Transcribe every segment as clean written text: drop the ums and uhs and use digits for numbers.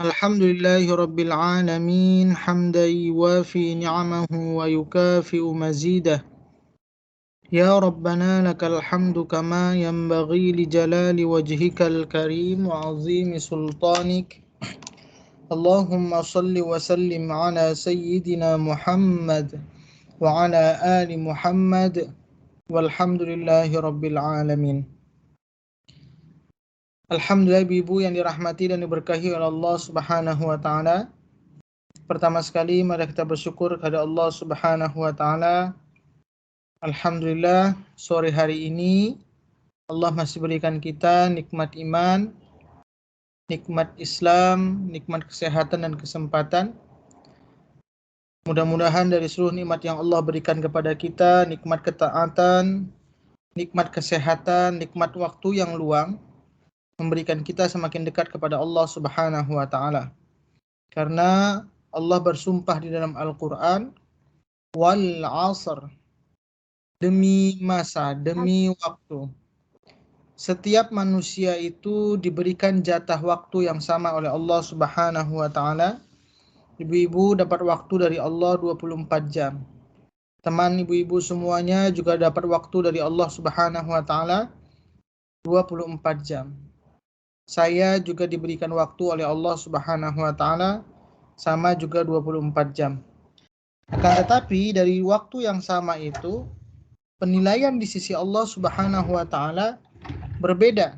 Alhamdulillahi Rabbil Alamin hamdan yuwafi ni'amahu wa yukafi'u mazidah. Ya Rabbana lakal hamdu kama yanbaghi li jalali wajhikal karim wa azimi sultanik. Allahumma salli wa sallim ala sayyidina Muhammad wa ala ali Muhammad walhamdulillahi Rabbil Alamin. Alhamdulillah ibu yang dirahmati dan diberkahi oleh Allah Subhanahu wa taala. Pertama sekali mari kita bersyukur kepada Allah Subhanahu wa taala. Alhamdulillah sore hari ini Allah masih berikan kita nikmat iman, nikmat Islam, nikmat kesehatan dan kesempatan. Mudah-mudahan dari seluruh nikmat yang Allah berikan kepada kita, nikmat ketaatan, nikmat kesehatan, nikmat waktu yang luang, memberikan kita semakin dekat kepada Allah Subhanahu wa taala. Karena Allah bersumpah di dalam Al-Qur'an, wal 'asr, demi masa, demi waktu. Setiap manusia itu diberikan jatah waktu yang sama oleh Allah Subhanahu wa taala. Ibu-ibu dapat waktu dari Allah 24 jam. Teman ibu-ibu semuanya juga dapat waktu dari Allah Subhanahu wa taala 24 jam. Saya juga diberikan waktu oleh Allah Subhanahu wa taala sama juga 24 jam. Akan tetapi dari waktu yang sama itu penilaian di sisi Allah Subhanahu wa taala berbeda.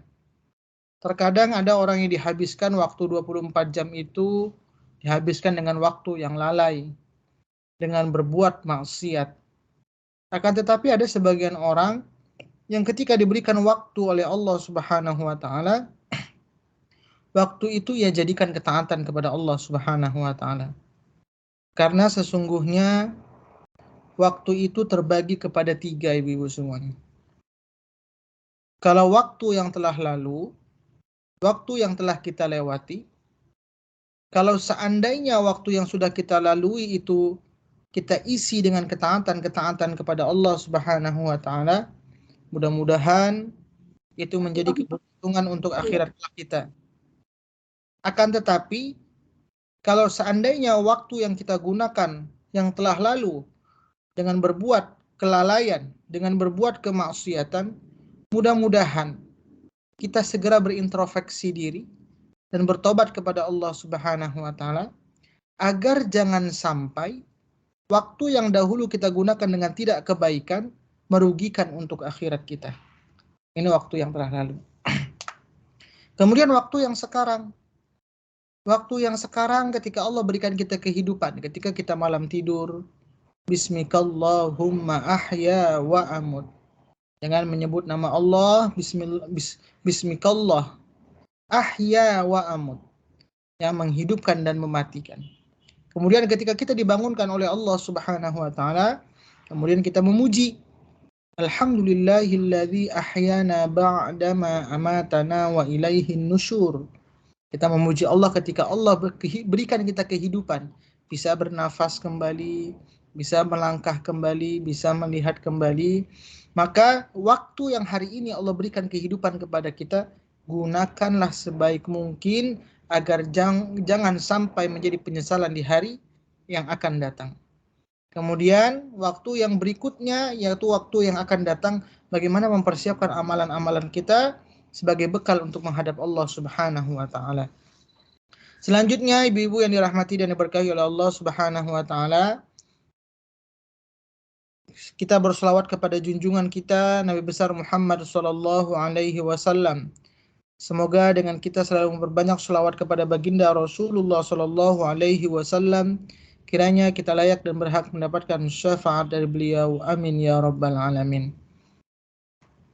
Terkadang ada orang yang dihabiskan waktu 24 jam itu dihabiskan dengan waktu yang lalai, dengan berbuat maksiat. Akan tetapi ada sebagian orang yang ketika diberikan waktu oleh Allah Subhanahu wa taala, waktu itu ia jadikan ketaatan kepada Allah Subhanahu wa taala. Karena sesungguhnya waktu itu terbagi kepada 3 ibu-ibu semuanya. Kalau waktu yang telah lalu, waktu yang telah kita lewati, kalau seandainya waktu yang sudah kita lalui itu kita isi dengan ketaatan-ketaatan kepada Allah Subhanahu wa taala, mudah-mudahan itu menjadi keberuntungan untuk akhirat kita. Akan tetapi kalau seandainya waktu yang kita gunakan yang telah lalu dengan berbuat kelalaian, dengan berbuat kemaksiatan, mudah-mudahan kita segera berintrospeksi diri dan bertobat kepada Allah Subhanahu wa taala agar jangan sampai waktu yang dahulu kita gunakan dengan tidak kebaikan merugikan untuk akhirat kita. Ini waktu yang telah lalu. Kemudian waktu yang sekarang. Waktu yang sekarang ketika Allah berikan kita kehidupan, ketika kita malam tidur, Bismikallahumma ahya wa amut. Dengan menyebut nama Allah, Bismikallah, ahya wa amut, yang menghidupkan dan mematikan. Kemudian ketika kita dibangunkan oleh Allah Subhanahu wa taala, kemudian kita memuji, Alhamdulillahilladzi ahyana ba'dama amatana wa ilaihin nusyur. Kita memuji Allah ketika Allah berikan kita kehidupan, bisa bernafas kembali, bisa melangkah kembali, bisa melihat kembali. Maka waktu yang hari ini Allah berikan kehidupan kepada kita, gunakanlah sebaik mungkin agar jangan sampai menjadi penyesalan di hari yang akan datang. Kemudian waktu yang berikutnya yaitu waktu yang akan datang, bagaimana mempersiapkan amalan-amalan kita sebagai bekal untuk menghadap Allah Subhanahu wa taala. Selanjutnya ibu-ibu yang dirahmati dan diberkahi oleh Allah Subhanahu wa taala, kita berselawat kepada junjungan kita Nabi besar Muhammad sallallahu alaihi wasallam. Semoga dengan kita selalu memperbanyak selawat kepada baginda Rasulullah sallallahu alaihi wasallam, kiranya kita layak dan berhak mendapatkan syafaat dari beliau. Amin ya rabbal alamin.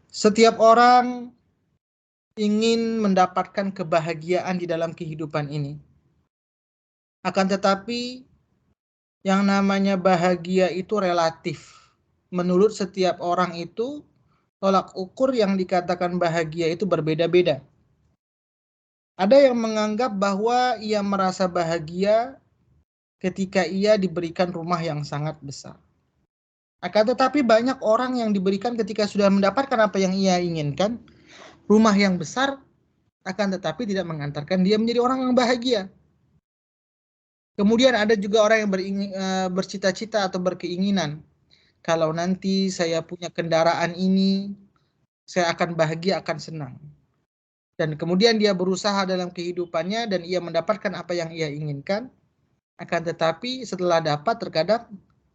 Setiap orang ingin mendapatkan kebahagiaan di dalam kehidupan ini. Akan tetapi yang namanya bahagia itu relatif. Menurut setiap orang itu tolak ukur yang dikatakan bahagia itu berbeda-beda. Ada yang menganggap bahwa ia merasa bahagia ketika ia diberikan rumah yang sangat besar. Akan tetapi banyak orang yang diberikan ketika sudah mendapatkan apa yang ia inginkan, rumah yang besar, akan tetapi tidak mengantarkan dia menjadi orang yang bahagia. Kemudian ada juga orang yang bercita-cita atau berkeinginan, kalau nanti saya punya kendaraan ini, saya akan bahagia, akan senang. Dan kemudian dia berusaha dalam kehidupannya dan ia mendapatkan apa yang ia inginkan, akan tetapi setelah dapat terkadang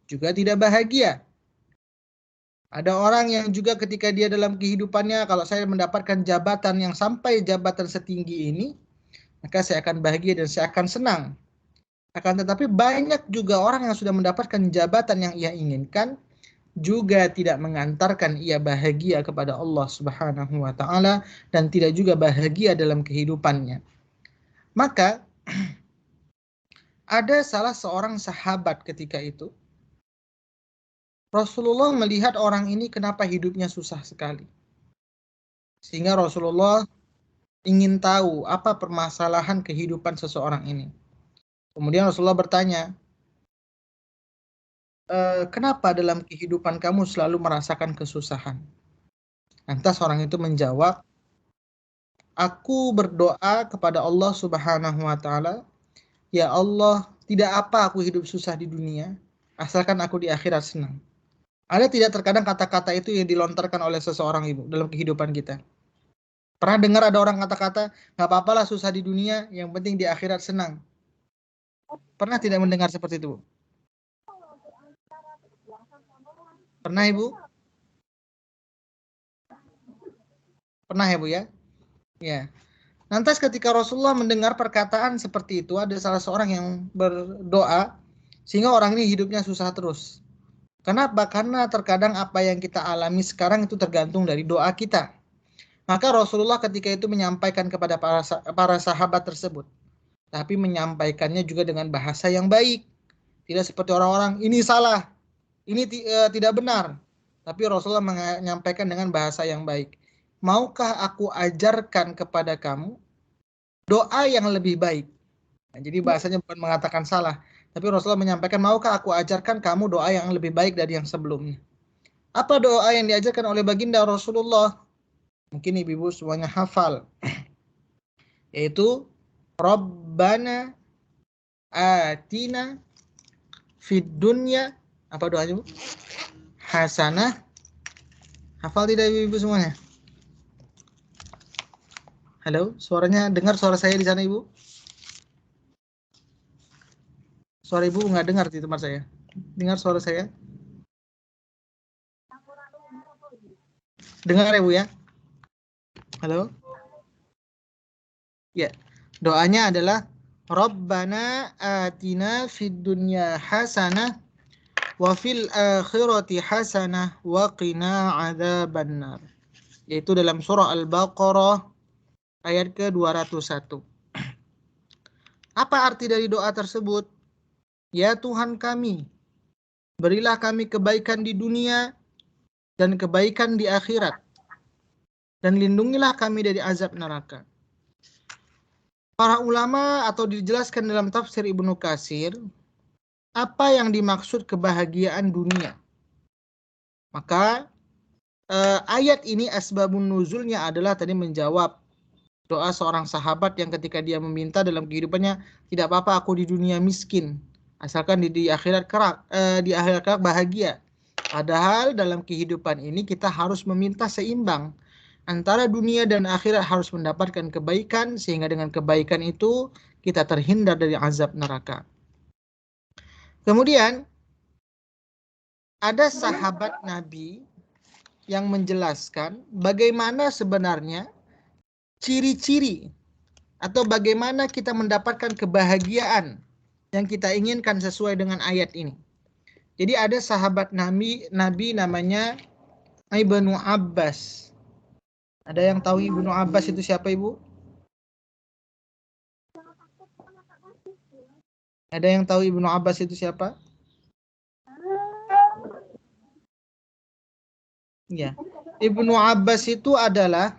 juga tidak bahagia. Ada orang yang juga ketika dia dalam kehidupannya, kalau saya mendapatkan jabatan yang sampai jabatan setinggi ini, maka saya akan bahagia dan saya akan senang. Akan tetapi banyak juga orang yang sudah mendapatkan jabatan yang ia inginkan, juga tidak mengantarkan ia bahagia kepada Allah Subhanahu wa taala dan tidak juga bahagia dalam kehidupannya. Maka ada salah seorang sahabat ketika itu, Rasulullah melihat orang ini kenapa hidupnya susah sekali. Sehingga Rasulullah ingin tahu apa permasalahan kehidupan seseorang ini. Kemudian Rasulullah bertanya, kenapa dalam kehidupan kamu selalu merasakan kesusahan? Lantas orang itu menjawab, aku berdoa kepada Allah Subhanahu wa taala, ya Allah, tidak apa aku hidup susah di dunia, asalkan aku di akhirat senang. Ada tidak terkadang kata-kata itu yang dilontarkan oleh seseorang ibu dalam kehidupan kita? Pernah dengar ada orang kata-kata, nggak apa-apalah susah di dunia, yang penting di akhirat senang. Pernah tidak mendengar seperti itu? Pernah ibu? Pernah ya bu ya? Ya. Lantas ketika Rasulullah mendengar perkataan seperti itu, ada salah seorang yang berdoa, sehingga orang ini hidupnya susah terus. Kenapa? Karena terkadang apa yang kita alami sekarang itu tergantung dari doa kita. Maka Rasulullah ketika itu menyampaikan kepada para sahabat tersebut, tapi menyampaikannya juga dengan bahasa yang baik. Tidak seperti orang-orang, ini salah, ini tidak benar. Tapi Rasulullah menyampaikan dengan bahasa yang baik. Maukah aku ajarkan kepada kamu doa yang lebih baik? Nah, jadi bahasanya bukan mengatakan salah, tapi Rasulullah menyampaikan, maukah aku ajarkan kamu doa yang lebih baik dari yang sebelumnya? Apa doa yang diajarkan oleh baginda Rasulullah? Mungkin ibu-ibu semuanya hafal. Yaitu, Rabbana atina fid dunya, apa doanya bu? Hasanah. Hafal tidak ibu-ibu semuanya? Halo, suaranya, dengar suara saya di sana ibu? Suara ibu nggak dengar di tempat saya. Dengar suara saya? Dengar ya bu ya? Halo? Ya, doanya adalah Rabbana atina fid dunya hasanah wa fil akhirati hasanah wa qina adzabannar. Yaitu dalam surah Al-Baqarah ayat ke-201. Apa arti dari doa tersebut? Ya Tuhan kami, berilah kami kebaikan di dunia dan kebaikan di akhirat, dan lindungilah kami dari azab neraka. Para ulama atau dijelaskan dalam tafsir Ibnu Katsir, apa yang dimaksud kebahagiaan dunia? Maka ayat ini asbabun nuzulnya adalah tadi menjawab doa seorang sahabat yang ketika dia meminta dalam kehidupannya, tidak apa-apa aku di dunia miskin, asalkan di akhirat kelak bahagia. Padahal dalam kehidupan ini kita harus meminta seimbang antara dunia dan akhirat, harus mendapatkan kebaikan, sehingga dengan kebaikan itu kita terhindar dari azab neraka. Kemudian ada sahabat Nabi yang menjelaskan bagaimana sebenarnya ciri-ciri atau bagaimana kita mendapatkan kebahagiaan yang kita inginkan sesuai dengan ayat ini. Jadi ada sahabat Nabi namanya Ibnu Abbas. Ada yang tahu Ibnu Abbas itu siapa ibu? Ada yang tahu Ibnu Abbas itu siapa? Ya, Ibnu Abbas itu adalah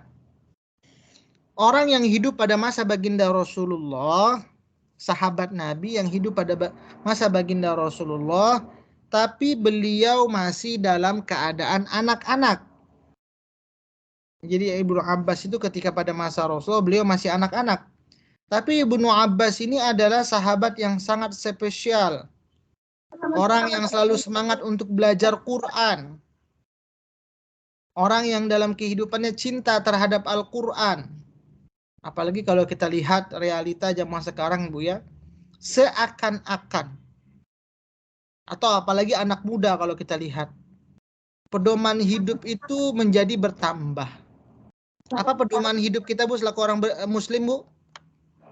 orang yang hidup pada masa baginda Rasulullah, sahabat Nabi yang hidup pada masa baginda Rasulullah, tapi beliau masih dalam keadaan anak-anak. Jadi Ibnu Abbas itu ketika pada masa Rasulullah beliau masih anak-anak. Tapi Ibnu Abbas ini adalah sahabat yang sangat spesial. Orang yang selalu semangat untuk belajar Quran. Orang yang dalam kehidupannya cinta terhadap Al-Quran. Apalagi kalau kita lihat realita zaman sekarang, Bu ya. Seakan-akan. Atau apalagi anak muda kalau kita lihat. Pedoman hidup itu menjadi bertambah. Apa pedoman hidup kita, Bu, selaku orang Muslim, Bu?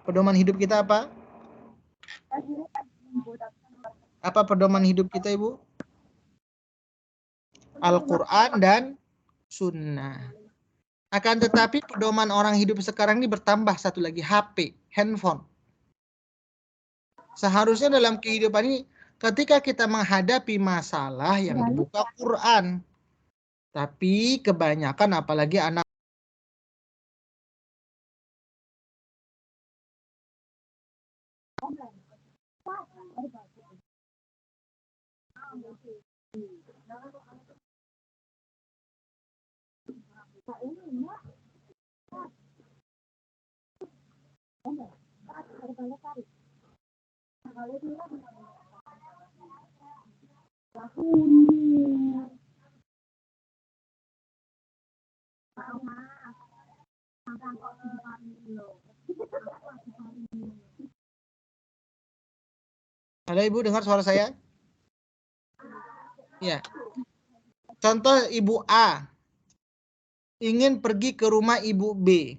Pedoman hidup kita apa? Apa pedoman hidup kita, Ibu? Al-Quran dan Sunnah. Akan tetapi pedoman orang hidup sekarang ini bertambah satu lagi, HP, handphone. Seharusnya dalam kehidupan ini, ketika kita menghadapi masalah yang dibuka Quran. Tapi kebanyakan apalagi anak Halo Ibu, dengar suara saya? Ya. Contoh Ibu A ingin pergi ke rumah Ibu B.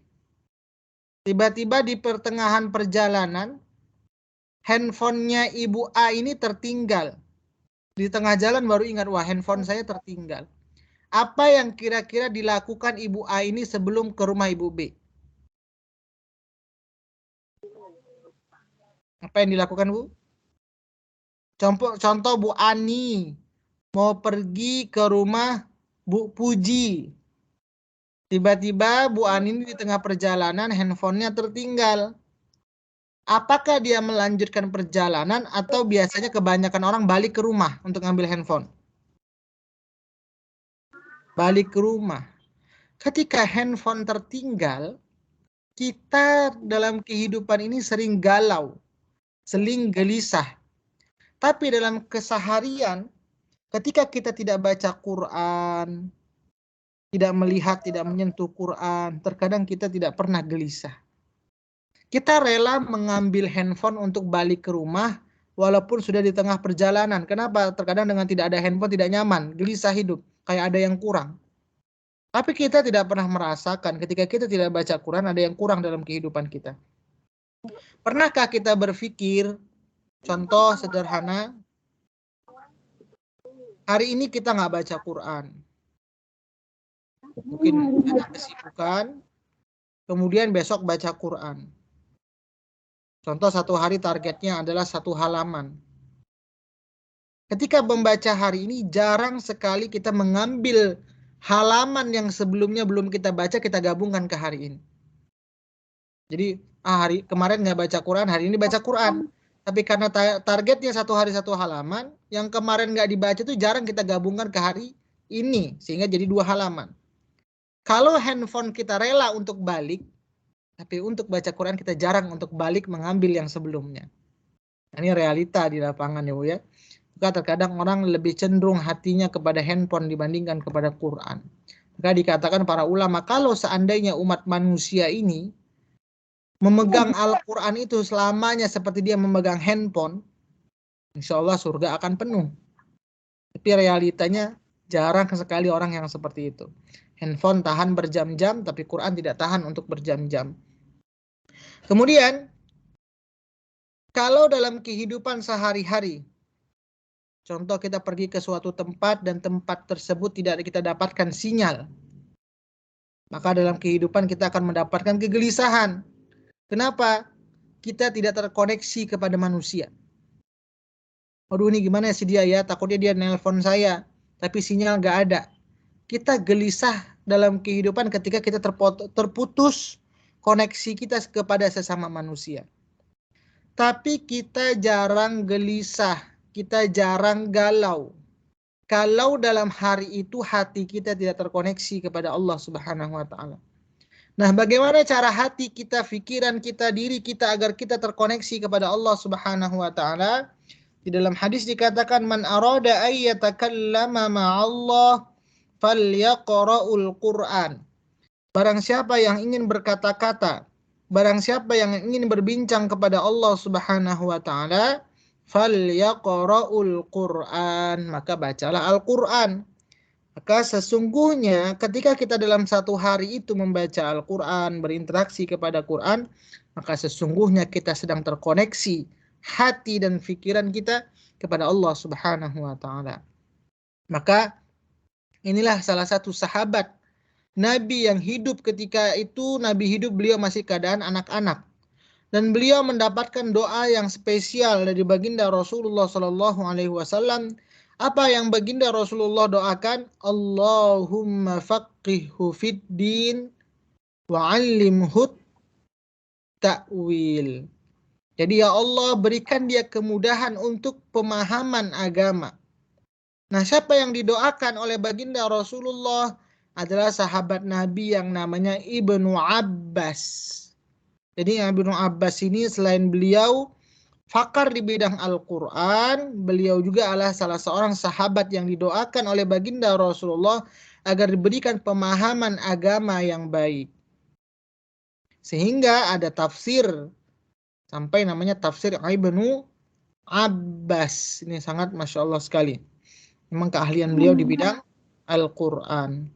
Tiba-tiba di pertengahan perjalanan, handphonenya Ibu A ini tertinggal. Di tengah jalan baru ingat, wah handphone saya tertinggal. Apa yang kira-kira dilakukan Ibu A ini sebelum ke rumah Ibu B? Apa yang dilakukan, Bu? Contoh Bu Ani mau pergi ke rumah Bu Puji. Tiba-tiba Bu Ani di tengah perjalanan handphonenya tertinggal. Apakah dia melanjutkan perjalanan atau biasanya kebanyakan orang balik ke rumah untuk ngambil handphone? Balik ke rumah. Ketika handphone tertinggal, kita dalam kehidupan ini sering galau, sering gelisah. Tapi dalam keseharian, ketika kita tidak baca Quran, tidak melihat, tidak menyentuh Quran, terkadang kita tidak pernah gelisah. Kita rela mengambil handphone untuk balik ke rumah, walaupun sudah di tengah perjalanan. Kenapa? Terkadang dengan tidak ada handphone tidak nyaman, gelisah hidup, kayak ada yang kurang. Tapi kita tidak pernah merasakan ketika kita tidak baca Quran ada yang kurang dalam kehidupan kita. Pernahkah kita berpikir, contoh sederhana, hari ini kita nggak baca Quran. Mungkin banyak kesibukan, kemudian besok baca Quran. Contoh satu hari targetnya adalah 1 halaman. Ketika membaca hari ini jarang sekali kita mengambil halaman yang sebelumnya belum kita baca, kita gabungkan ke hari ini. Jadi hari kemarin nggak baca Quran, hari ini baca Quran. Tapi karena targetnya 1 hari 1 halaman, yang kemarin nggak dibaca itu jarang kita gabungkan ke hari ini, sehingga jadi 2 halaman. Kalau handphone kita rela untuk balik, tapi untuk baca Quran kita jarang untuk balik mengambil yang sebelumnya. Ini realita di lapangan ya Bu ya. Maka terkadang orang lebih cenderung hatinya kepada handphone dibandingkan kepada Quran. Maka dikatakan para ulama, kalau seandainya umat manusia ini memegang Al-Quran itu selamanya seperti dia memegang handphone, insya Allah surga akan penuh. Tapi realitanya jarang sekali orang yang seperti itu. Handphone tahan berjam-jam, tapi Quran tidak tahan untuk berjam-jam. Kemudian, kalau dalam kehidupan sehari-hari, contoh kita pergi ke suatu tempat dan tempat tersebut tidak kita dapatkan sinyal, maka dalam kehidupan kita akan mendapatkan kegelisahan. Kenapa? Kita tidak terkoneksi kepada manusia. Aduh ini gimana sih dia ya, takutnya dia nelpon saya, tapi sinyal nggak ada. Kita gelisah dalam kehidupan ketika kita terputus koneksi kita kepada sesama manusia. Tapi kita jarang gelisah, kita jarang galau. kalau dalam hari itu hati kita tidak terkoneksi kepada Allah Subhanahu wa taala. Nah, bagaimana cara hati kita, pikiran kita, diri kita agar kita terkoneksi kepada Allah Subhanahu wa taala? Di dalam hadis dikatakan man arada ay yatakallama ma'allah falyaqra'ul Qur'an. Barang siapa yang ingin berkata-kata, barang siapa yang ingin berbincang kepada Allah Subhanahu wa taala, falyaqra'ul Qur'an, maka bacalah Al-Qur'an. Maka sesungguhnya ketika kita dalam satu hari itu membaca Al-Quran, berinteraksi kepada Quran, maka sesungguhnya kita sedang terkoneksi hati dan pikiran kita kepada Allah Subhanahu wa taala. Maka inilah salah satu sahabat Nabi yang hidup ketika itu, Nabi hidup beliau masih keadaan anak-anak. Dan beliau mendapatkan doa yang spesial dari baginda Rasulullah Sallallahu Alaihi Wasallam. Apa yang baginda Rasulullah doakan? Allahumma faqihhu fid din wa 'allimhu ta'wil. Jadi ya Allah, berikan dia kemudahan untuk pemahaman agama. Nah, siapa yang didoakan oleh baginda Rasulullah adalah sahabat Nabi yang namanya Ibnu Abbas. Jadi Ibnu Abbas ini selain beliau fakar di bidang Al-Quran, beliau juga adalah salah seorang sahabat yang didoakan oleh baginda Rasulullah agar diberikan pemahaman agama yang baik. Sehingga ada tafsir, sampai namanya tafsir Ibnu Abbas. Ini sangat Masya Allah sekali. Memang keahlian beliau di bidang Al-Quran.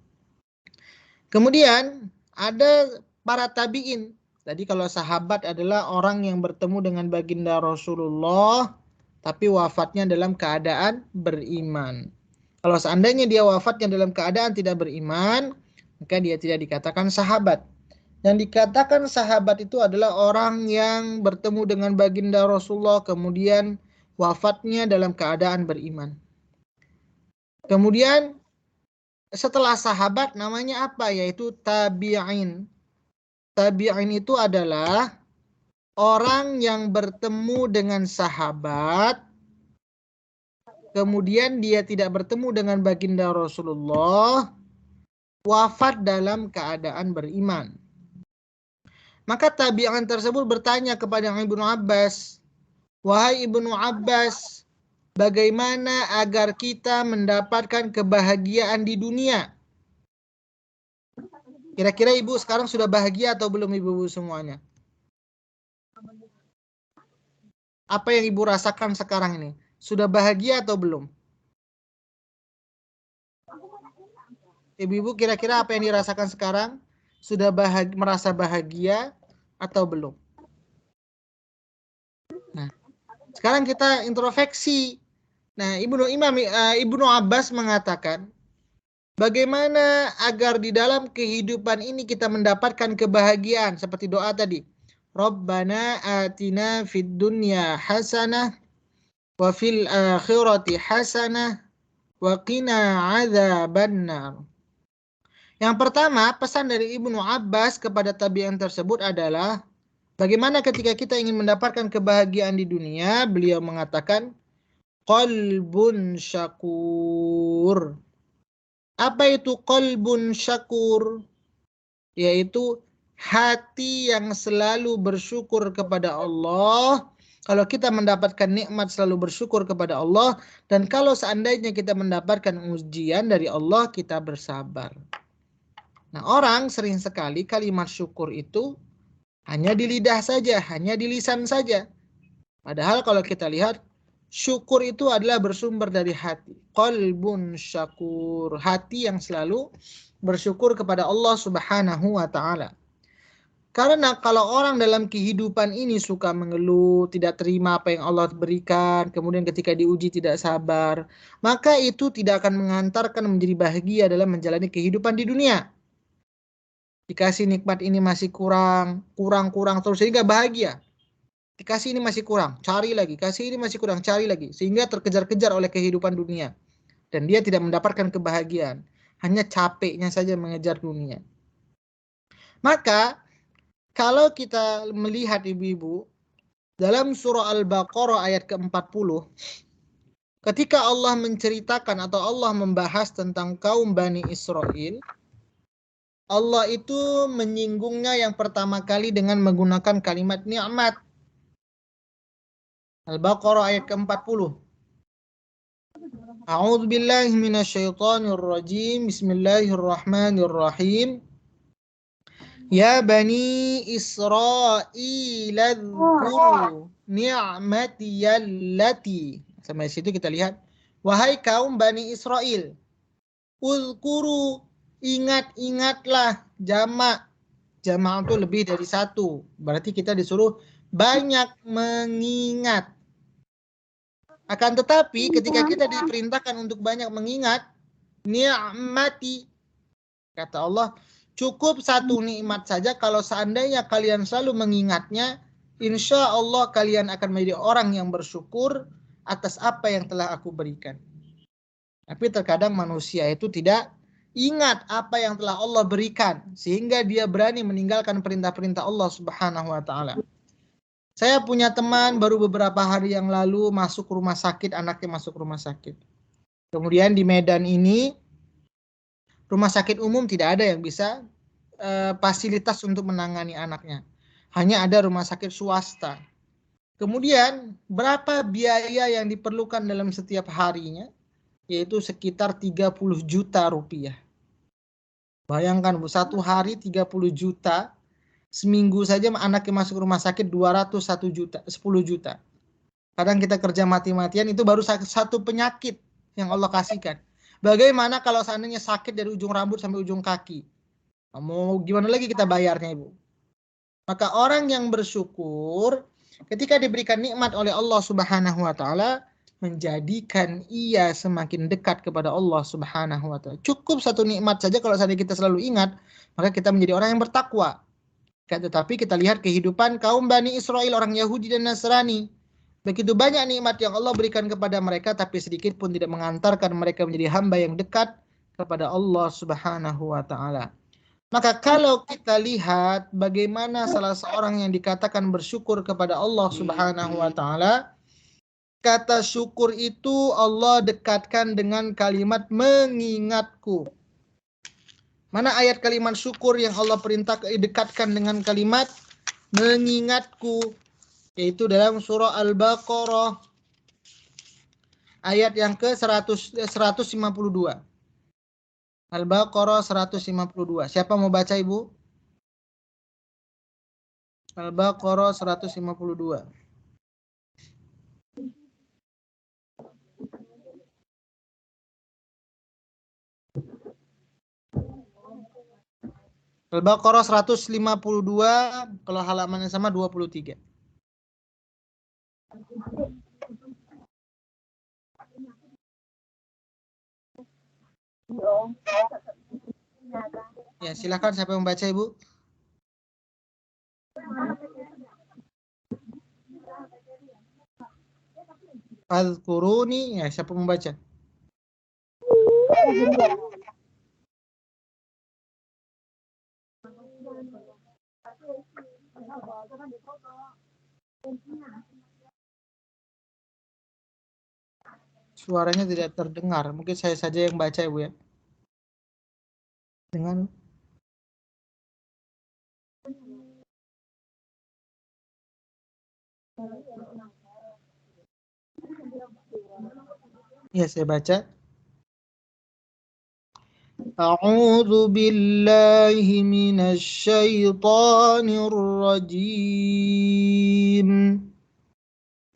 Kemudian ada para tabi'in. Tadi kalau sahabat adalah orang yang bertemu dengan baginda Rasulullah, tapi wafatnya dalam keadaan beriman. Kalau seandainya dia wafatnya dalam keadaan tidak beriman, maka dia tidak dikatakan sahabat. Yang dikatakan sahabat itu adalah orang yang bertemu dengan baginda Rasulullah, kemudian wafatnya dalam keadaan beriman. Kemudian setelah sahabat namanya apa? Yaitu tabi'in. Tabi'in itu adalah orang yang bertemu dengan sahabat, kemudian dia tidak bertemu dengan baginda Rasulullah, wafat dalam keadaan beriman. Maka tabi'in tersebut bertanya kepada Ibnu Abbas, wahai Ibnu Abbas, bagaimana agar kita mendapatkan kebahagiaan di dunia? Kira-kira ibu sekarang sudah bahagia atau belum ibu-ibu semuanya? Apa yang ibu rasakan sekarang ini? Sudah bahagia atau belum? Ibu-ibu kira-kira apa yang dirasakan sekarang? Sudah merasa bahagia atau belum? Nah, sekarang kita introspeksi. Nah, Ibnu Abbas mengatakan, bagaimana agar di dalam kehidupan ini kita mendapatkan kebahagiaan seperti doa tadi. Rabbana atina fid dunya hasanah wa fil akhirati hasanah wa qina adzabannar. Yang pertama, pesan dari Ibnu Abbas kepada tabi'in tersebut adalah bagaimana ketika kita ingin mendapatkan kebahagiaan di dunia, beliau mengatakan qalbun syakur. Apa itu qalbun syakur? Yaitu hati yang selalu bersyukur kepada Allah. Kalau kita mendapatkan nikmat selalu bersyukur kepada Allah. Dan kalau seandainya kita mendapatkan ujian dari Allah, kita bersabar. Nah, orang sering sekali kalimat syukur itu hanya di lidah saja, hanya di lisan saja. Padahal kalau kita lihat, syukur itu adalah bersumber dari hati. Qalbun syakur. Hati yang selalu bersyukur kepada Allah Subhanahu wa ta'ala. Karena kalau orang dalam kehidupan ini suka mengeluh, tidak terima apa yang Allah berikan, kemudian ketika diuji tidak sabar, maka itu tidak akan mengantarkan menjadi bahagia dalam menjalani kehidupan di dunia. Dikasih nikmat ini masih kurang terus, sehingga bahagia. Dikasih ini masih kurang, cari lagi. Kasih ini masih kurang, cari lagi. Sehingga terkejar-kejar oleh kehidupan dunia. Dan dia tidak mendapatkan kebahagiaan. Hanya capeknya saja mengejar dunia. Maka, kalau kita melihat ibu-ibu, dalam surah Al-Baqarah ayat ke-40, Ketika Allah menceritakan atau Allah membahas tentang kaum Bani Israel, Allah itu menyinggungnya yang pertama kali dengan menggunakan kalimat nikmat. Al-Baqarah ayat ke-40. A'udzu billahi minasyaitonir rajim. Bismillahirrahmanirrahim. Ya Bani Israil adhkuru ni'matiyallati. Sampai situ kita lihat. Wahai kaum Bani Israel, uzkuru, ingat-ingatlah, jamak. Jamak itu lebih dari satu. Berarti kita disuruh banyak mengingat. Akan tetapi ketika kita diperintahkan untuk banyak mengingat, ni'mati, kata Allah, cukup satu nikmat saja. Kalau seandainya kalian selalu mengingatnya, insya Allah kalian akan menjadi orang yang bersyukur atas apa yang telah aku berikan. Tapi terkadang manusia itu tidak ingat apa yang telah Allah berikan, sehingga dia berani meninggalkan perintah-perintah Allah Subhanahu wa Ta'ala. Saya punya teman baru beberapa hari yang lalu masuk rumah sakit, anaknya masuk rumah sakit. Kemudian di Medan ini, rumah sakit umum tidak ada yang bisa fasilitas untuk menangani anaknya. Hanya ada rumah sakit swasta. Kemudian berapa biaya yang diperlukan dalam setiap harinya? Yaitu sekitar 30 juta rupiah. Bayangkan Bu, satu hari 30 juta, seminggu saja anaknya masuk rumah sakit 201 juta, 10 juta. Kadang kita kerja mati-matian, itu baru satu penyakit yang Allah kasihkan. Bagaimana kalau seandainya sakit dari ujung rambut sampai ujung kaki? Mau gimana lagi kita bayarnya, Ibu? Maka orang yang bersyukur ketika diberikan nikmat oleh Allah Subhanahu wa Ta'ala, menjadikan ia semakin dekat kepada Allah Subhanahu wa Ta'ala. Cukup satu nikmat saja kalau seandainya kita selalu ingat, maka kita menjadi orang yang bertakwa. Tetapi kita lihat kehidupan kaum Bani Israel, orang Yahudi dan Nasrani. Begitu banyak nikmat yang Allah berikan kepada mereka, tapi sedikit pun tidak mengantarkan mereka menjadi hamba yang dekat kepada Allah Subhanahu wa Ta'ala. Maka kalau kita lihat bagaimana salah seorang yang dikatakan bersyukur kepada Allah Subhanahu wa Ta'ala, kata syukur itu Allah dekatkan dengan kalimat mengingatku. Mana ayat kalimat syukur yang Allah perintah dekatkan dengan kalimat mengingatku? Yaitu dalam surah Al-Baqarah ayat yang ke-152. Al-Baqarah 152. Siapa mau baca, Ibu? Al-Baqarah 152. Al-Baqarah 152, kalau halamannya sama 23. Ya, silakan siapa yang membaca, Ibu? Al-Quruni, ya siapa membaca? Suaranya tidak terdengar. Mungkin saya saja yang baca, Ibu ya. Dengan ya, saya baca. A'udzu billahi minasy syaithanir rajim.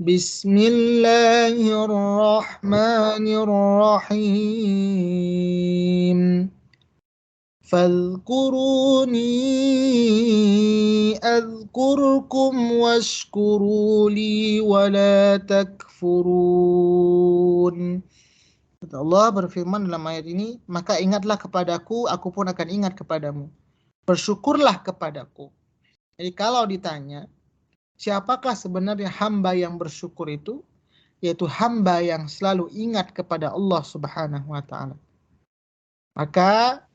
Bismillahirrahmanirrahim. Fadhkuruni adhkurkum washkuru li wa la takfurun. Allah berfirman dalam ayat ini, maka ingatlah kepadaku, aku pun akan ingat kepadamu. Bersyukurlah kepadaku. Jadi kalau ditanya, siapakah sebenarnya hamba yang bersyukur itu? Yaitu hamba yang selalu ingat kepada Allah Subhanahu wa Ta'ala. Maka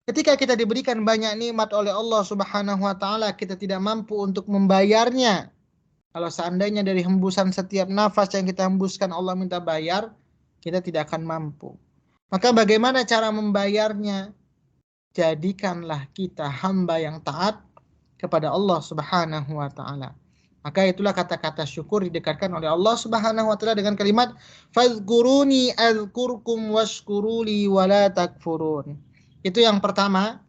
ketika kita diberikan banyak nikmat oleh Allah Subhanahu wa Ta'ala, kita tidak mampu untuk membayarnya. Kalau seandainya dari hembusan setiap nafas yang kita hembuskan Allah minta bayar, kita tidak akan mampu. Maka bagaimana cara membayarnya? Jadikanlah kita hamba yang taat kepada Allah Subhanahu wa taala. Maka itulah kata-kata syukur didekatkan oleh Allah Subhanahu wa taala dengan kalimat fazkuruni azkurkum washkuruli wala takfurun. Itu yang pertama.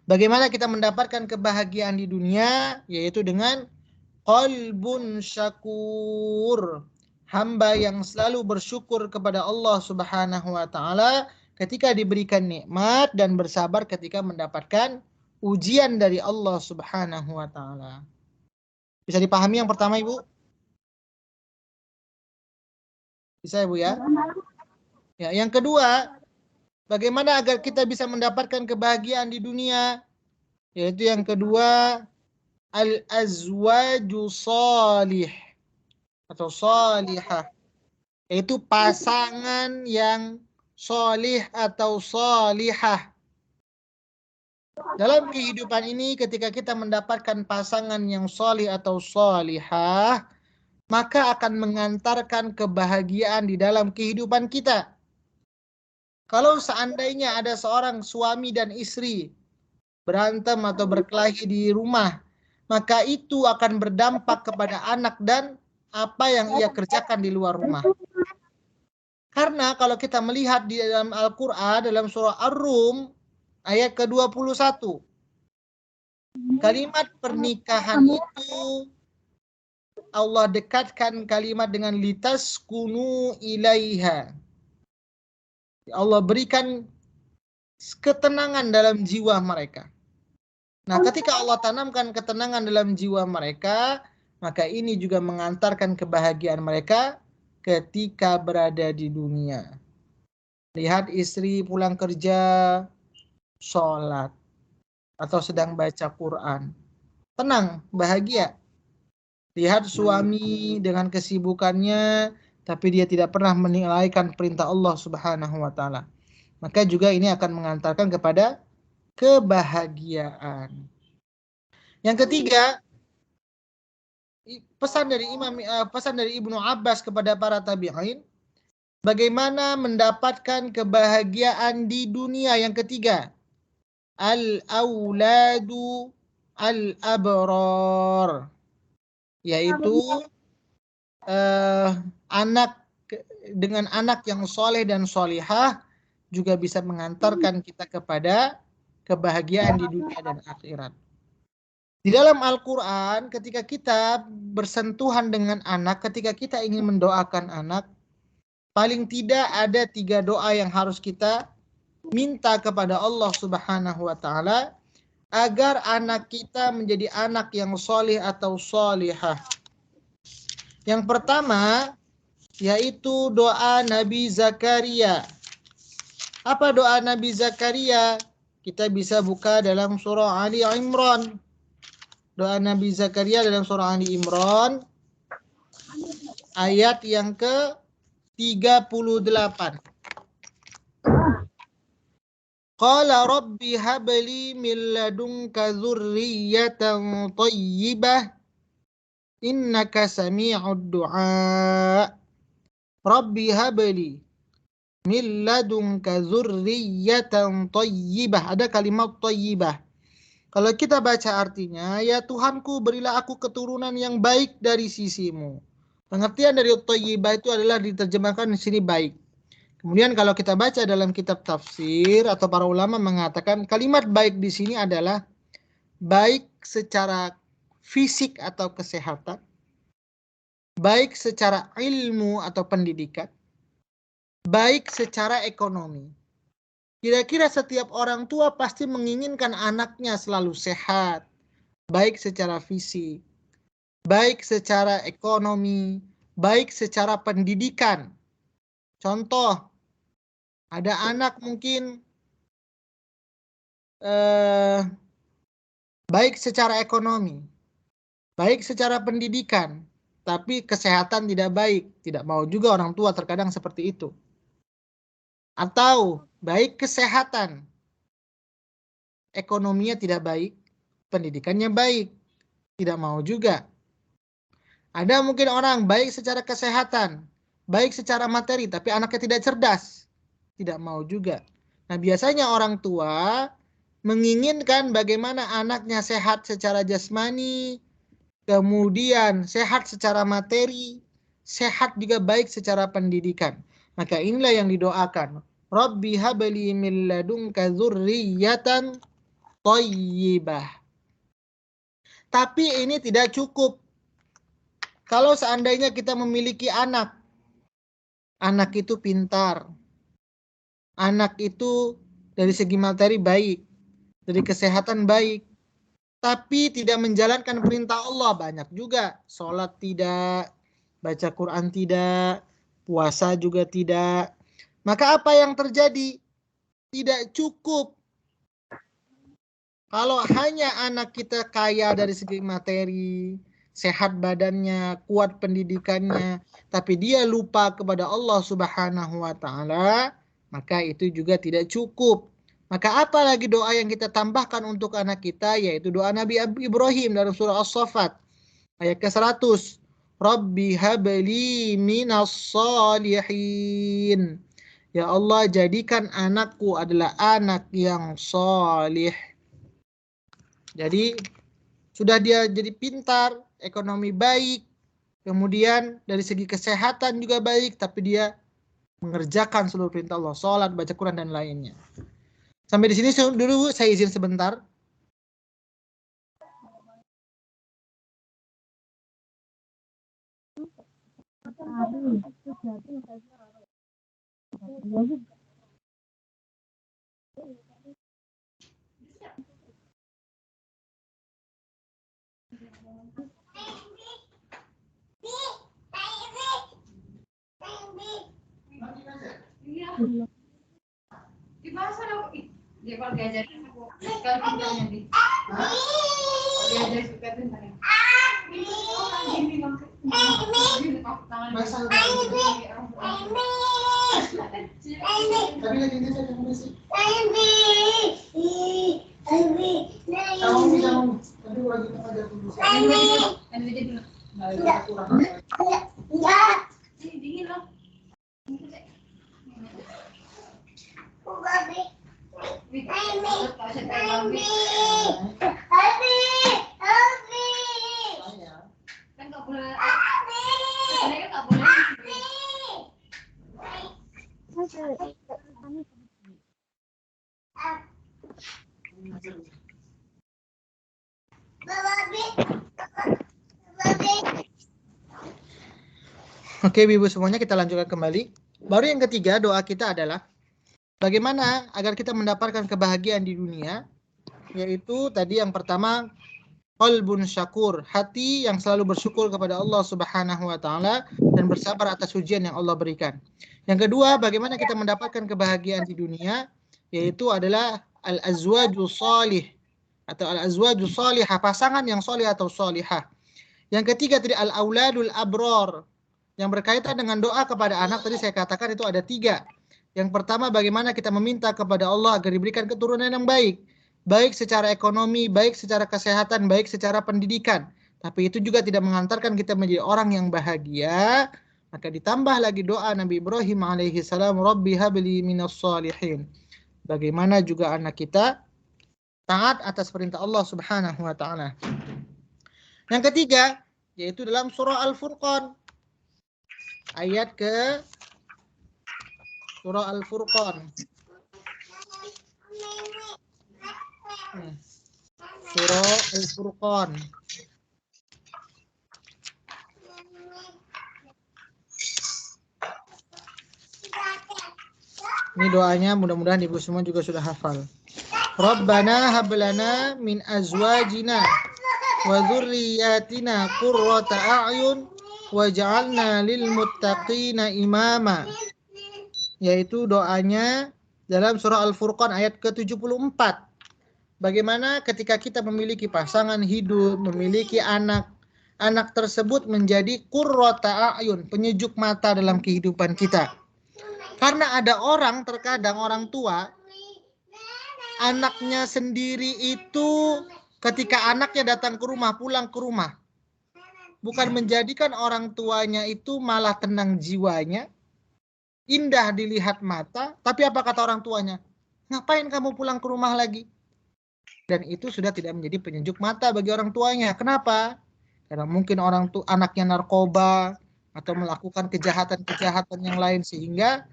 Bagaimana kita mendapatkan kebahagiaan di dunia, yaitu dengan qalbun syakur. Hamba yang selalu bersyukur kepada Allah Subhanahu wa taala ketika diberikan nikmat dan bersabar ketika mendapatkan ujian dari Allah Subhanahu wa taala. Bisa dipahami yang pertama, Ibu? Bisa, Ibu ya? Ya, yang kedua, bagaimana agar kita bisa mendapatkan kebahagiaan di dunia? Yaitu yang kedua, al-azwaju salih atau salihah, yaitu pasangan yang solih atau solihah. Dalam kehidupan ini ketika kita mendapatkan pasangan yang solih atau solihah, maka akan mengantarkan kebahagiaan di dalam kehidupan kita. Kalau seandainya ada seorang suami dan istri berantem atau berkelahi di rumah, maka itu akan berdampak kepada anak dan apa yang ia kerjakan di luar rumah. Karena kalau kita melihat di dalam Al-Quran, dalam surah Ar-Rum, ayat ke-21, kalimat pernikahan itu Allah dekatkan kalimat dengan litaskunu ilaiha. Allah berikan ketenangan dalam jiwa mereka. Nah, ketika Allah tanamkan ketenangan dalam jiwa mereka, maka ini juga mengantarkan kebahagiaan mereka ketika berada di dunia. Lihat istri pulang kerja, sholat, atau sedang baca Quran. Tenang, bahagia. Lihat suami dengan kesibukannya, tapi dia tidak pernah meninggalkan perintah Allah Subhanahu wa taala. Maka juga ini akan mengantarkan kepada kebahagiaan. Yang ketiga, pesan dari Ibnu Abbas kepada para tabi'in, bagaimana mendapatkan kebahagiaan di dunia. Yang ketiga, al-auladu al-abrar, yaitu anak dengan anak yang soleh dan solihah juga bisa mengantarkan kita kepada kebahagiaan di dunia dan akhirat. Di dalam Al-Quran, ketika kita bersentuhan dengan anak, ketika kita ingin mendoakan anak, paling tidak ada 3 doa yang harus kita minta kepada Allah Subhanahu wa taala agar anak kita menjadi anak yang solih atau solihah. Yang pertama yaitu doa Nabi Zakaria. Apa doa Nabi Zakaria? Kita bisa buka dalam surah Ali Imran. Doa Nabi Zakaria dalam surah Ali Imran ayat yang ke-38. Qala rabbi habli min ladunka dzurriyyatan thayyibah innaka sami'ud du'a. Rabbi habli min ladunka dzurriyyatan thayyibah. Ada kalimat thayyibah. Kalau kita baca artinya, ya Tuhanku berilah aku keturunan yang baik dari sisimu. Pengertian dari thayyibah itu adalah diterjemahkan di sini baik. Kemudian kalau kita baca dalam kitab tafsir atau para ulama mengatakan kalimat baik di sini adalah baik secara fisik atau kesehatan, baik secara ilmu atau pendidikan, baik secara ekonomi. Kira-kira setiap orang tua pasti menginginkan anaknya selalu sehat, baik secara fisik, baik secara ekonomi, baik secara pendidikan. Contoh, ada anak mungkin baik secara ekonomi, baik secara pendidikan, tapi kesehatan tidak baik. Tidak mau juga orang tua terkadang seperti itu. Atau baik kesehatan, ekonominya tidak baik, pendidikannya baik, tidak mau juga. Ada mungkin orang baik secara kesehatan, baik secara materi, tapi anaknya tidak cerdas. Tidak mau juga. Nah, biasanya orang tua menginginkan bagaimana anaknya sehat secara jasmani, kemudian sehat secara materi, sehat juga baik secara pendidikan. Maka inilah yang didoakan. Rabbi habli min ladunka dzurriyyatan thayyibah. Tapi ini tidak cukup. Kalau seandainya kita memiliki anak itu pintar, anak itu dari segi materi baik, dari kesehatan baik, tapi tidak menjalankan perintah Allah, banyak juga. Sholat tidak, baca Quran tidak, puasa juga tidak. Maka apa yang terjadi? Tidak cukup. Kalau hanya anak kita kaya dari segi materi, sehat badannya, kuat pendidikannya, tapi dia lupa kepada Allah Subhanahu wa taala, maka itu juga tidak cukup. Maka apalagi doa yang kita tambahkan untuk anak kita, yaitu doa Nabi Ibrahim dalam surah As-Saffat ayat ke-100. Rabbi habli minas salihin. Ya Allah, jadikan anakku adalah anak yang salih. Jadi sudah dia jadi pintar, ekonomi baik, kemudian dari segi kesehatan juga baik, tapi dia mengerjakan seluruh perintah Allah, sholat, baca Quran, dan lainnya. Sampai di sini dulu saya izin sebentar. Dia kalau diajarin aku kalau pintarnya di diajarin suka pintarnya dingin loh. Kan nggak boleh. Sebenarnya nggak boleh. Oke, Ibu semuanya, kita lanjutkan kembali. Baru yang ketiga, doa kita adalah bagaimana agar kita mendapatkan kebahagiaan di dunia, yaitu tadi yang pertama, qalbun syakur, hati yang selalu bersyukur kepada Allah Subhanahu wa taala dan bersabar atas ujian yang Allah berikan. Yang kedua, bagaimana kita mendapatkan kebahagiaan di dunia, yaitu adalah al-azwaju shalih atau al-azwaju shalihah, pasangan yang soleh atau solihah. Yang ketiga tadi al-auladul abror, yang berkaitan dengan doa kepada anak. Tadi saya katakan itu ada 3. Yang pertama, bagaimana kita meminta kepada Allah agar diberikan keturunan yang baik, baik secara ekonomi, baik secara kesehatan, baik secara pendidikan. Tapi itu juga tidak mengantarkan kita menjadi orang yang bahagia. Maka ditambah lagi doa Nabi Ibrahim alaihi salam, Rabbi habli minas salihin. Bagaimana juga anak kita taat atas perintah Allah Subhanahu wa taala. Yang ketiga, yaitu dalam surah Al-Furqan ayat ke surah Al-Furqan. Surah Al-Furqan. Ini doanya, mudah-mudahan ibu semua juga sudah hafal. Rabbana hablana min azwajina wa dzurriyyatina qurrata a'yun waj'alna lil muttaqina imama. Yaitu doanya dalam surah Al-Furqan ayat ke-74. Bagaimana ketika kita memiliki pasangan hidup, memiliki anak tersebut menjadi qurrata a'yun, penyejuk mata dalam kehidupan kita. Karena ada orang, terkadang orang tua, anaknya sendiri itu ketika anaknya datang ke rumah, pulang ke rumah, bukan menjadikan orang tuanya itu malah tenang jiwanya, indah dilihat mata, tapi apa kata orang tuanya? Ngapain kamu pulang ke rumah lagi? Dan itu sudah tidak menjadi penyejuk mata bagi orang tuanya. Kenapa? Karena mungkin orang tua anaknya narkoba atau melakukan kejahatan-kejahatan yang lain, sehingga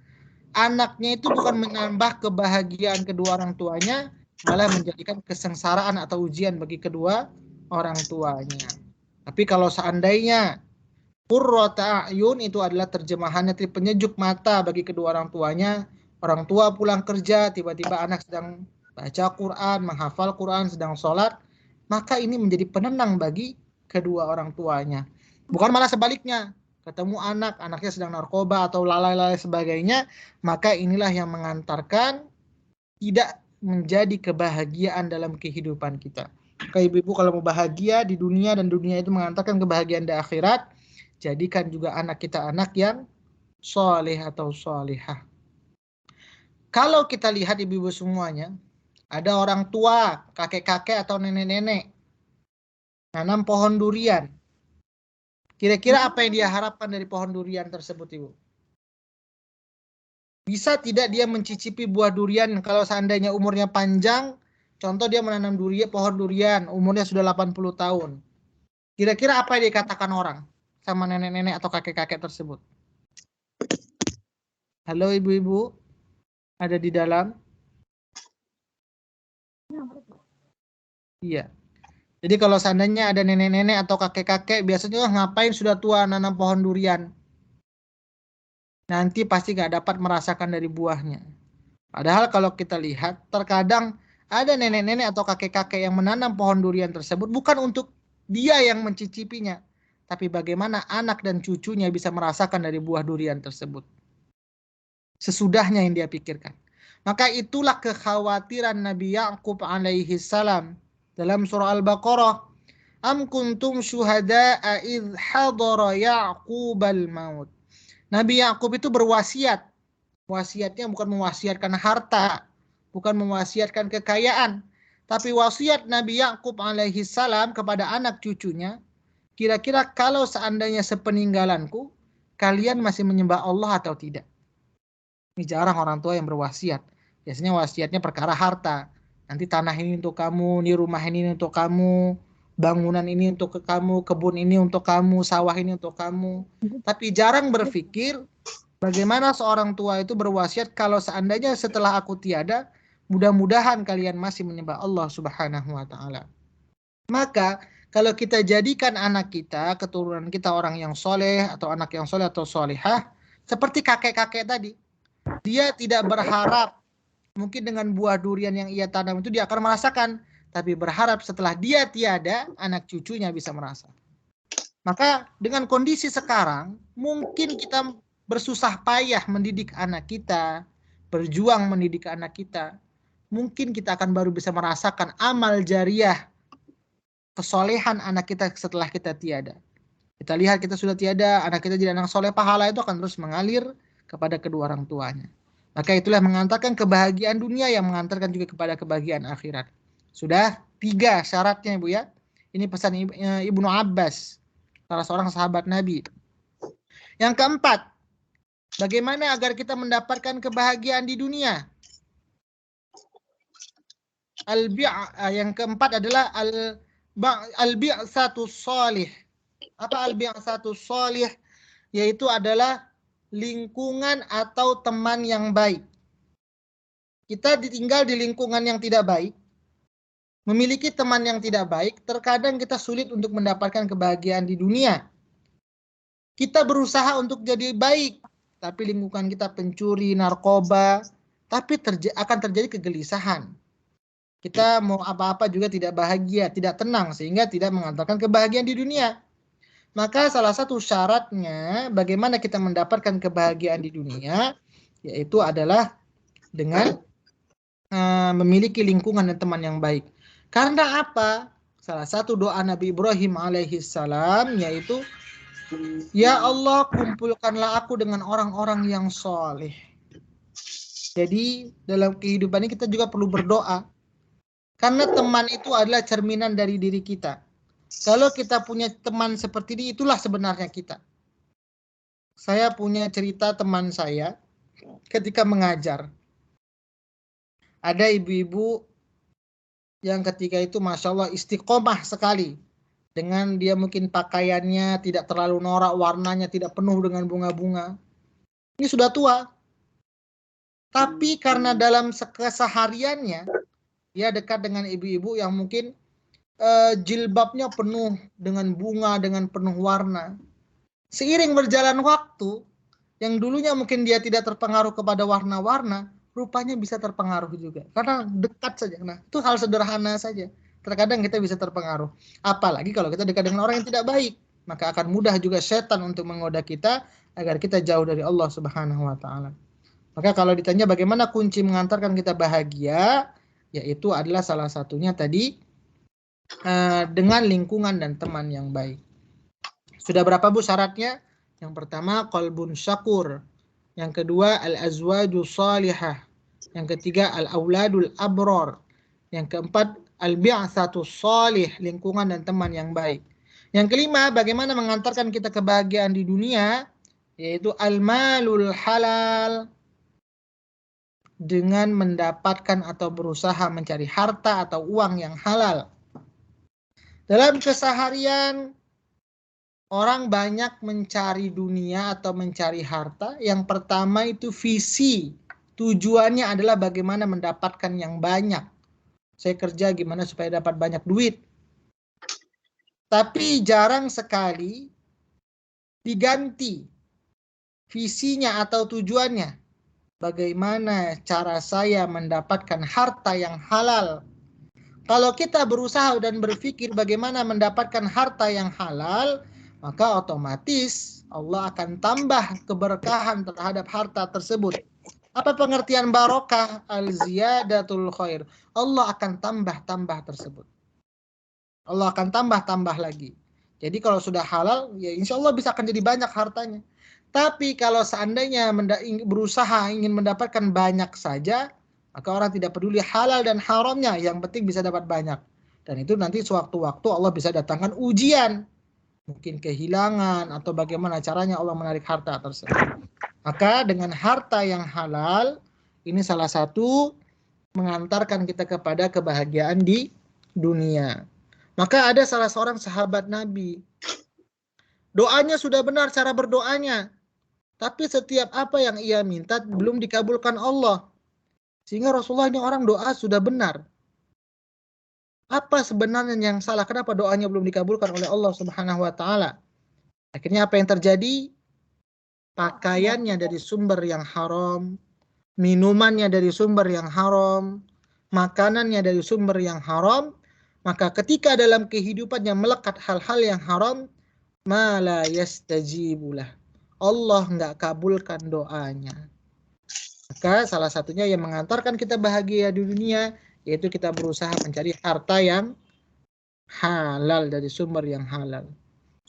anaknya itu bukan menambah kebahagiaan kedua orang tuanya, malah menjadikan kesengsaraan atau ujian bagi kedua orang tuanya. Tapi kalau seandainya qurrata a'yun itu adalah terjemahannya penyejuk mata bagi kedua orang tuanya, orang tua pulang kerja, tiba-tiba anak sedang baca Quran, menghafal Quran, sedang sholat, maka ini menjadi penenang bagi kedua orang tuanya. Bukan malah sebaliknya, ketemu anaknya sedang narkoba atau lalai-lalai sebagainya, maka inilah yang mengantarkan tidak menjadi kebahagiaan dalam kehidupan kita. Maka ibu-ibu kalau mau bahagia di dunia dan dunia itu mengantarkan kebahagiaan di akhirat, jadikan juga anak kita anak yang soleh atau solehah. Kalau kita lihat ibu-ibu semuanya, ada orang tua, kakek-kakek atau nenek-nenek nanam pohon durian. Kira-kira apa yang dia harapkan dari pohon durian tersebut, Ibu? Bisa tidak dia mencicipi buah durian kalau seandainya umurnya panjang? Contoh dia menanam pohon durian, umurnya sudah 80 tahun. Kira-kira apa yang dikatakan orang sama nenek-nenek atau kakek-kakek tersebut? Halo ibu-ibu, ada di dalam? Iya. Jadi kalau seandainya ada nenek-nenek atau kakek-kakek, biasanya ngapain sudah tua nanam pohon durian? Nanti pasti nggak dapat merasakan dari buahnya. Padahal kalau kita lihat, terkadang ada nenek-nenek atau kakek-kakek yang menanam pohon durian tersebut bukan untuk dia yang mencicipinya, tapi bagaimana anak dan cucunya bisa merasakan dari buah durian tersebut. Sesudahnya yang dia pikirkan. Maka itulah kekhawatiran Nabi Ya'qub alaihi salam dalam surah Al-Baqarah. Am kuntum syuhada'a idh hadara Ya'qubal maut. Nabi Ya'qub itu berwasiat. Wasiatnya bukan mewasiatkan harta, bukan mewasiatkan kekayaan, tapi wasiat Nabi Ya'qub alaihi salam kepada anak cucunya, kira-kira kalau seandainya sepeninggalanku, kalian masih menyembah Allah atau tidak? Ini jarang orang tua yang berwasiat. Biasanya wasiatnya perkara harta. Nanti tanah ini untuk kamu, ini rumah ini untuk kamu, bangunan ini untuk kamu, kebun ini untuk kamu, sawah ini untuk kamu. Tapi jarang berpikir bagaimana seorang tua itu berwasiat kalau seandainya setelah aku tiada, mudah-mudahan kalian masih menyembah Allah Subhanahu wa taala. Maka kalau kita jadikan anak kita, keturunan kita orang yang soleh atau anak yang soleh atau solehah, seperti kakek-kakek tadi, dia tidak berharap mungkin dengan buah durian yang ia tanam itu dia akan merasakan, tapi berharap setelah dia tiada, anak cucunya bisa merasa. Maka dengan kondisi sekarang, mungkin kita bersusah payah mendidik anak kita, berjuang mendidik anak kita, mungkin kita akan baru bisa merasakan amal jariah, kesolehan anak kita setelah kita tiada. Kita lihat kita sudah tiada, anak kita jadi anak soleh, pahala itu akan terus mengalir kepada kedua orang tuanya. Maka itulah mengantarkan kebahagiaan dunia yang mengantarkan juga kepada kebahagiaan akhirat. Sudah 3 syaratnya Ibu ya. Ini pesan Ibnu Abbas, salah seorang sahabat Nabi. Yang keempat, bagaimana agar kita mendapatkan kebahagiaan di dunia? Yang keempat adalah al-bi'satus shalih. Apa al-bi'satus shalih? Yaitu adalah lingkungan atau teman yang baik. Kita ditinggal di lingkungan yang tidak baik, memiliki teman yang tidak baik, terkadang kita sulit untuk mendapatkan kebahagiaan di dunia. Kita berusaha untuk jadi baik, tapi lingkungan kita pencuri, narkoba, tapi akan terjadi kegelisahan. Kita mau apa-apa juga tidak bahagia, tidak tenang, sehingga tidak mengantarkan kebahagiaan di dunia. Maka salah satu syaratnya bagaimana kita mendapatkan kebahagiaan di dunia, yaitu adalah dengan memiliki lingkungan dan teman yang baik. Karena apa? Salah satu doa Nabi Ibrahim alaihi salam yaitu, ya Allah kumpulkanlah aku dengan orang-orang yang soleh. Jadi dalam kehidupan ini kita juga perlu berdoa. Karena teman itu adalah cerminan dari diri kita. Kalau kita punya teman seperti ini, itulah sebenarnya kita. Saya punya cerita teman saya ketika mengajar. Ada ibu-ibu yang ketika itu Masya Allah istiqomah sekali. Dengan dia mungkin pakaiannya tidak terlalu norak, warnanya tidak penuh dengan bunga-bunga. Ini sudah tua. Tapi karena dalam kesehariannya, dia dekat dengan ibu-ibu yang mungkin jilbabnya penuh dengan bunga, dengan penuh warna. Seiring berjalan waktu, yang dulunya mungkin dia tidak terpengaruh kepada warna-warna, rupanya bisa terpengaruh juga. Karena dekat saja. Nah, itu hal sederhana saja. Terkadang kita bisa terpengaruh. Apalagi kalau kita dekat dengan orang yang tidak baik. Maka akan mudah juga setan untuk menggoda kita agar kita jauh dari Allah Subhanahu wa Ta'ala. Maka kalau ditanya bagaimana kunci mengantarkan kita bahagia, yaitu adalah salah satunya tadi dengan lingkungan dan teman yang baik. Sudah berapa Bu syaratnya? Yang pertama qalbun syakur. Yang kedua al-azwaju salihah. Yang ketiga al-auladul abror. Yang keempat al-bi'tsatu salih, lingkungan dan teman yang baik. Yang kelima, bagaimana mengantarkan kita kebahagiaan di dunia, yaitu al-malul halal, dengan mendapatkan atau berusaha mencari harta atau uang yang halal. Dalam keseharian, orang banyak mencari dunia atau mencari harta. Yang pertama itu visi. Tujuannya adalah bagaimana mendapatkan yang banyak. Saya kerja gimana supaya dapat banyak duit. Tapi jarang sekali diganti visinya atau tujuannya. Bagaimana cara saya mendapatkan harta yang halal. Kalau kita berusaha dan berpikir bagaimana mendapatkan harta yang halal, maka otomatis Allah akan tambah keberkahan terhadap harta tersebut. Apa pengertian barokah? Al-ziyadatul khair. Allah akan tambah-tambah tersebut. Allah akan tambah-tambah lagi. Jadi kalau sudah halal, ya insya Allah bisa akan jadi banyak hartanya. Tapi kalau seandainya berusaha ingin mendapatkan banyak saja, maka orang tidak peduli halal dan haramnya, yang penting bisa dapat banyak. Dan itu nanti sewaktu-waktu Allah bisa datangkan ujian. Mungkin kehilangan atau bagaimana caranya Allah menarik harta tersebut. Maka dengan harta yang halal, ini salah satu mengantarkan kita kepada kebahagiaan di dunia. Maka ada salah seorang sahabat Nabi. Doanya sudah benar cara berdoanya. Tapi setiap apa yang ia minta belum dikabulkan Allah. Sehingga Rasulullah ini orang doa sudah benar. Apa sebenarnya yang salah? Kenapa doanya belum dikabulkan oleh Allah Subhanahu wa Ta'ala? Akhirnya apa yang terjadi? Pakaiannya dari sumber yang haram, minumannya dari sumber yang haram, makanannya dari sumber yang haram. Maka ketika dalam kehidupannya melekat hal-hal yang haram, ma la yastajibulah, Allah nggak kabulkan doanya. Maka salah satunya yang mengantarkan kita bahagia di dunia, yaitu kita berusaha mencari harta yang halal dari sumber yang halal.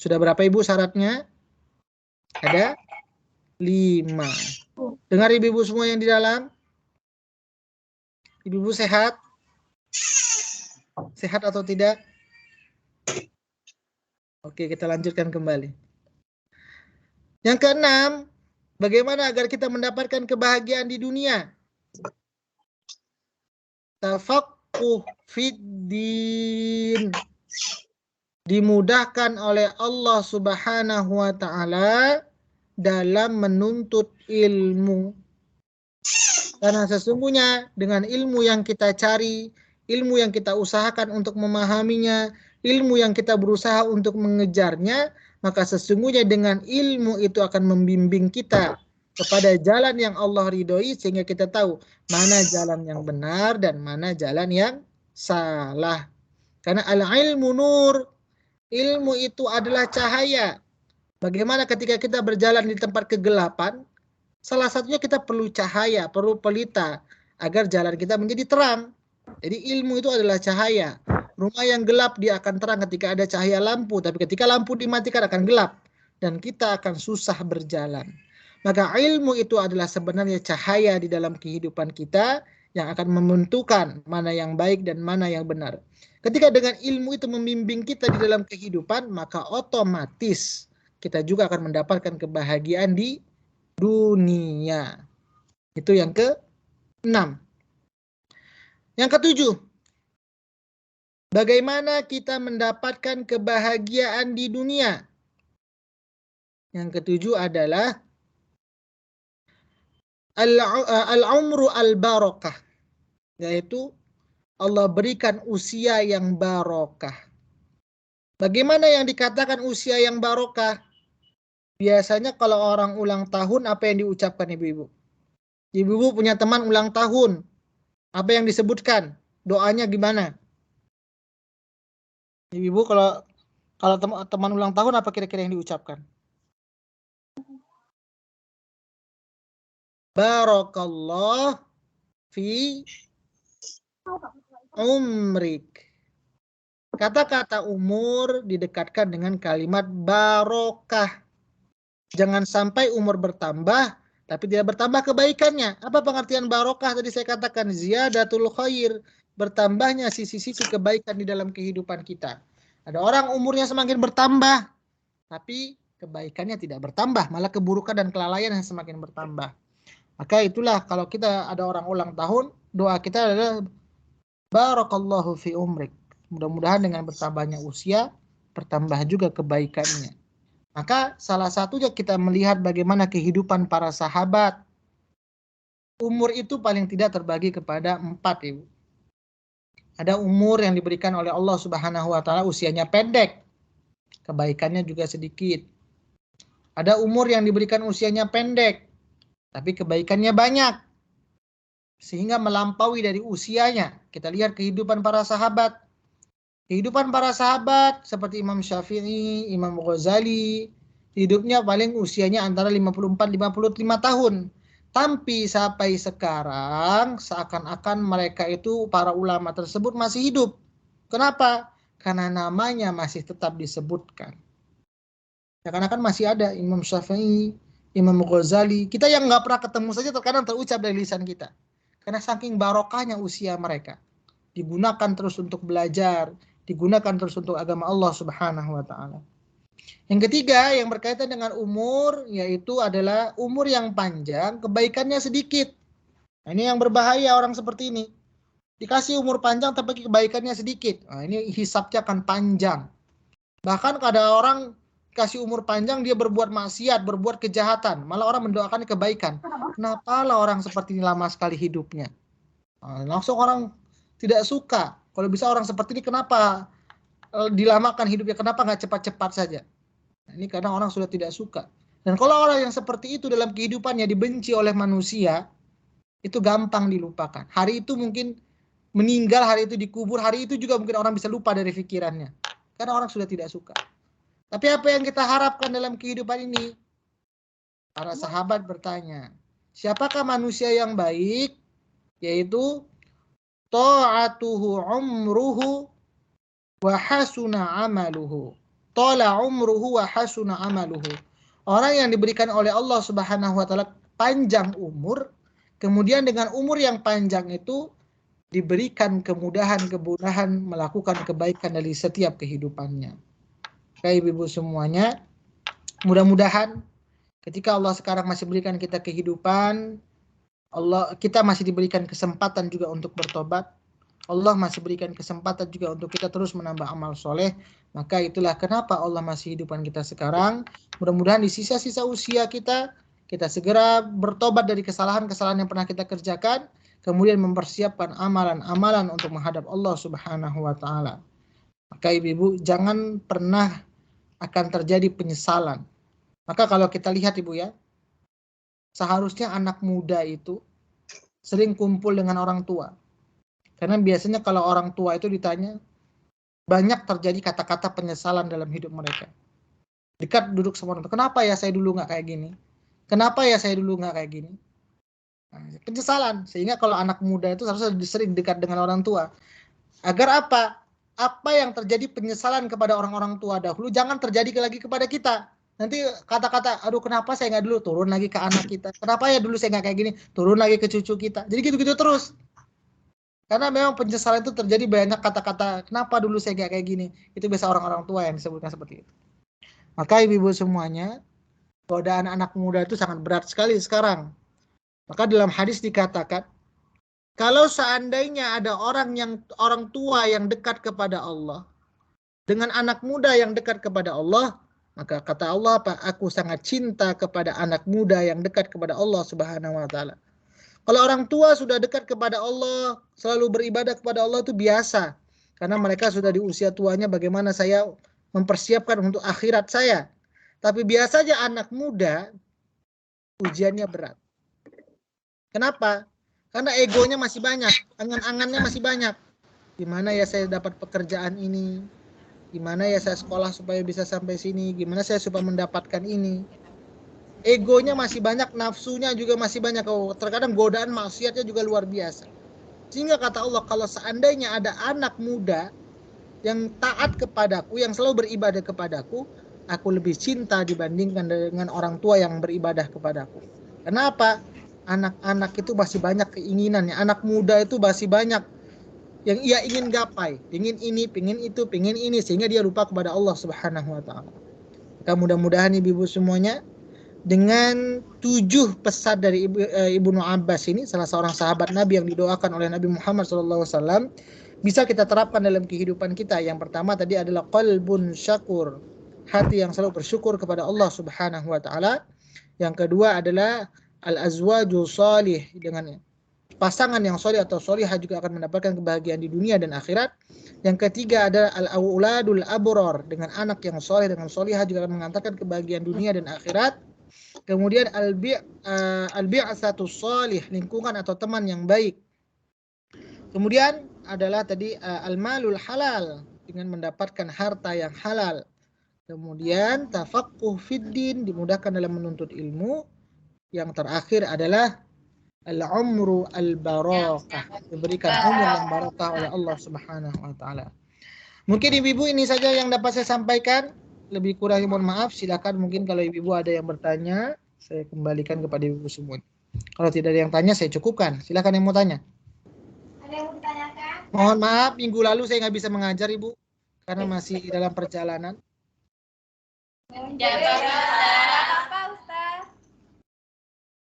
Sudah berapa Ibu syaratnya? Ada 5. Dengar ibu-ibu semua yang di dalam? Ibu-ibu sehat? Sehat atau tidak? Oke, kita lanjutkan kembali. Yang keenam, bagaimana agar kita mendapatkan kebahagiaan di dunia? Tafaqquh fiddin. Dimudahkan oleh Allah Subhanahu wa Ta'ala dalam menuntut ilmu. Karena sesungguhnya dengan ilmu yang kita cari, ilmu yang kita usahakan untuk memahaminya, ilmu yang kita berusaha untuk mengejarnya, maka sesungguhnya dengan ilmu itu akan membimbing kita kepada jalan yang Allah ridhoi, sehingga kita tahu mana jalan yang benar dan mana jalan yang salah. Karena al-ilmu nur, ilmu itu adalah cahaya. Bagaimana ketika kita berjalan di tempat kegelapan, salah satunya kita perlu cahaya, perlu pelita, agar jalan kita menjadi terang. Jadi ilmu itu adalah cahaya. Rumah yang gelap dia akan terang ketika ada cahaya lampu, tapi ketika lampu dimatikan akan gelap. Dan kita akan susah berjalan. Maka ilmu itu adalah sebenarnya cahaya di dalam kehidupan kita yang akan menentukan mana yang baik dan mana yang benar. Ketika dengan ilmu itu membimbing kita di dalam kehidupan, maka otomatis kita juga akan mendapatkan kebahagiaan di dunia. Itu yang ke-6. Yang ke-7, bagaimana kita mendapatkan kebahagiaan di dunia? Yang ke-7 adalah al-umru al-barakah, yaitu Allah berikan usia yang barokah. Bagaimana yang dikatakan usia yang barokah? Biasanya kalau orang ulang tahun, apa yang diucapkan ibu-ibu? Ibu-ibu punya teman ulang tahun, apa yang disebutkan? Doanya gimana? Ibu kalau teman ulang tahun, apa kira-kira yang diucapkan? Barakallah fi umrik. Kata-kata umur didekatkan dengan kalimat barokah. Jangan sampai umur bertambah, tapi tidak bertambah kebaikannya. Apa pengertian barokah? Tadi saya katakan ziyadatul khair, bertambahnya sisi-sisi kebaikan di dalam kehidupan kita. Ada orang umurnya semakin bertambah, tapi kebaikannya tidak bertambah, malah keburukan dan kelalaian yang semakin bertambah. Maka itulah kalau kita ada orang ulang tahun, doa kita adalah barakallahu fi umrik. Mudah-mudahan dengan bertambahnya usia, bertambah juga kebaikannya. Maka salah satunya kita melihat bagaimana kehidupan para sahabat. Umur itu paling tidak terbagi kepada 4, Ibu. Ada umur yang diberikan oleh Allah Subhanahu wa taala usianya pendek, kebaikannya juga sedikit. Ada umur yang diberikan usianya pendek, tapi kebaikannya banyak, sehingga melampaui dari usianya. Kita lihat kehidupan para sahabat. Kehidupan para sahabat seperti Imam Syafi'i, Imam Ghazali, hidupnya paling usianya antara 54-55 tahun. Tapi sampai sekarang seakan-akan mereka itu, para ulama tersebut masih hidup. Kenapa? Karena namanya masih tetap disebutkan. Seakan-akan masih ada Imam Syafi'i, Imam Ghazali. Kita yang nggak pernah ketemu saja terkadang terucap dari lisan kita. Karena saking barokahnya usia mereka. Digunakan terus untuk belajar, digunakan terus untuk agama Allah Subhanahu wa taala. Yang ketiga yang berkaitan dengan umur, yaitu adalah umur yang panjang, kebaikannya sedikit. Nah, ini yang berbahaya orang seperti ini. Dikasih umur panjang tapi kebaikannya sedikit. Nah, ini hisabnya akan panjang. Bahkan kada orang kasih umur panjang dia berbuat maksiat, berbuat kejahatan, malah orang mendoakan kebaikan. Kenapa lah orang seperti ini lama sekali hidupnya? Nah, langsung orang tidak suka. Kalau bisa orang seperti ini kenapa dilamakan hidupnya? Kenapa nggak cepat-cepat saja? Nah, ini karena orang sudah tidak suka. Dan kalau orang yang seperti itu dalam kehidupannya dibenci oleh manusia, itu gampang dilupakan. Hari itu mungkin meninggal, hari itu dikubur, hari itu juga mungkin orang bisa lupa dari pikirannya. Karena orang sudah tidak suka. Tapi apa yang kita harapkan dalam kehidupan ini? Para sahabat bertanya, siapakah manusia yang baik? Yaitu ta'atuhu umruhu wa hasuna amaluhu. Tala umruhu wa hasuna amaluhu. Orang yang diberikan oleh Allah Subhanahu wa taala panjang umur, kemudian dengan umur yang panjang itu diberikan kemudahan-kemudahan melakukan kebaikan dari setiap kehidupannya. Baik ibu semuanya, mudah-mudahan ketika Allah sekarang masih berikan kita kehidupan, kita masih diberikan kesempatan juga untuk bertobat. Allah masih berikan kesempatan juga untuk kita terus menambah amal soleh. Maka itulah kenapa Allah masih hidupkan kita sekarang. Mudah-mudahan di sisa-sisa usia kita segera bertobat dari kesalahan-kesalahan yang pernah kita kerjakan. Kemudian mempersiapkan amalan-amalan untuk menghadap Allah Subhanahu wa ta'ala. Maka ibu-ibu jangan pernah akan terjadi penyesalan. Maka kalau kita lihat ibu ya, seharusnya anak muda itu sering kumpul dengan orang tua. Karena biasanya kalau orang tua itu ditanya, banyak terjadi kata-kata penyesalan dalam hidup mereka. Dekat duduk sama orang tua, kenapa ya saya dulu nggak kayak gini? Kenapa ya saya dulu nggak kayak gini? Nah, penyesalan. Sehingga kalau anak muda itu harusnya sering dekat dengan orang tua. Agar apa? Apa yang terjadi penyesalan kepada orang-orang tua dahulu, jangan terjadi lagi kepada kita. Nanti kata-kata, aduh kenapa saya nggak dulu, turun lagi ke anak kita. Kenapa ya dulu saya nggak kayak gini, turun lagi ke cucu kita. Jadi gitu-gitu terus. Karena memang penyesalan itu terjadi banyak kata-kata, kenapa dulu saya kayak gini. Itu biasa orang-orang tua yang disebutkan seperti itu. Maka ibu-ibu semuanya, godaan anak muda itu sangat berat sekali sekarang. Maka dalam hadis dikatakan, kalau seandainya ada orang tua yang dekat kepada Allah, dengan anak muda yang dekat kepada Allah, maka kata Allah, aku sangat cinta kepada anak muda yang dekat kepada Allah Subhanahu wa taala. Kalau orang tua sudah dekat kepada Allah, selalu beribadah kepada Allah itu biasa. Karena mereka sudah di usia tuanya bagaimana saya mempersiapkan untuk akhirat saya. Tapi biasanya anak muda ujiannya berat. Kenapa? Karena egonya masih banyak, angan-angannya masih banyak. Gimana ya saya dapat pekerjaan ini? Gimana ya saya sekolah supaya bisa sampai sini? Gimana saya supaya mendapatkan ini? Egonya masih banyak, nafsunya juga masih banyak. Terkadang godaan maksiatnya juga luar biasa. Sehingga kata Allah, kalau seandainya ada anak muda yang taat kepadaku, yang selalu beribadah kepadaku, aku lebih cinta dibandingkan dengan orang tua yang beribadah kepadaku. Kenapa? Anak-anak itu masih banyak keinginannya. Anak muda itu masih banyak yang ia ingin gapai. Ingin ini, ingin itu, ingin ini. Sehingga dia lupa kepada Allah Subhanahu wa ta'ala. Maka mudah-mudahan ibu-ibu semuanya, dengan 7 pesan dari Ibnu Abbas ini, salah seorang sahabat Nabi yang didoakan oleh Nabi Muhammad SAW, bisa kita terapkan dalam kehidupan kita. Yang pertama tadi adalah qalbun syakur, hati yang selalu bersyukur kepada Allah Subhanahu wa taala. Yang kedua adalah al-azwaju shalih, dengan pasangan yang soleh atau solihah juga akan mendapatkan kebahagiaan di dunia dan akhirat. Yang ketiga adalah al-auladul abror, dengan anak yang soleh dengan solihah juga akan mengantarkan kebahagiaan dunia dan akhirat. Kemudian al-bi'asatus shalih, lingkungan atau teman yang baik. Kemudian adalah tadi al-malul halal, dengan mendapatkan harta yang halal. Kemudian tafaqquh fiddin, dimudahkan dalam menuntut ilmu. Yang terakhir adalah al-umru al-barakah, diberikan umur yang barakah oleh Allah Subhanahu wa taala. Mungkin ibu-ibu ini saja yang dapat saya sampaikan. Lebih kurangnya mohon maaf. Silakan, mungkin kalau ibu-ibu ada yang bertanya, saya kembalikan kepada ibu semua. Kalau tidak ada yang tanya, saya cukupkan. Silakan yang mau tanya. Ada yang mau ditanyakan? Mohon maaf, minggu lalu saya nggak bisa mengajar ibu karena masih dalam perjalanan. Ya, apa Ustaz?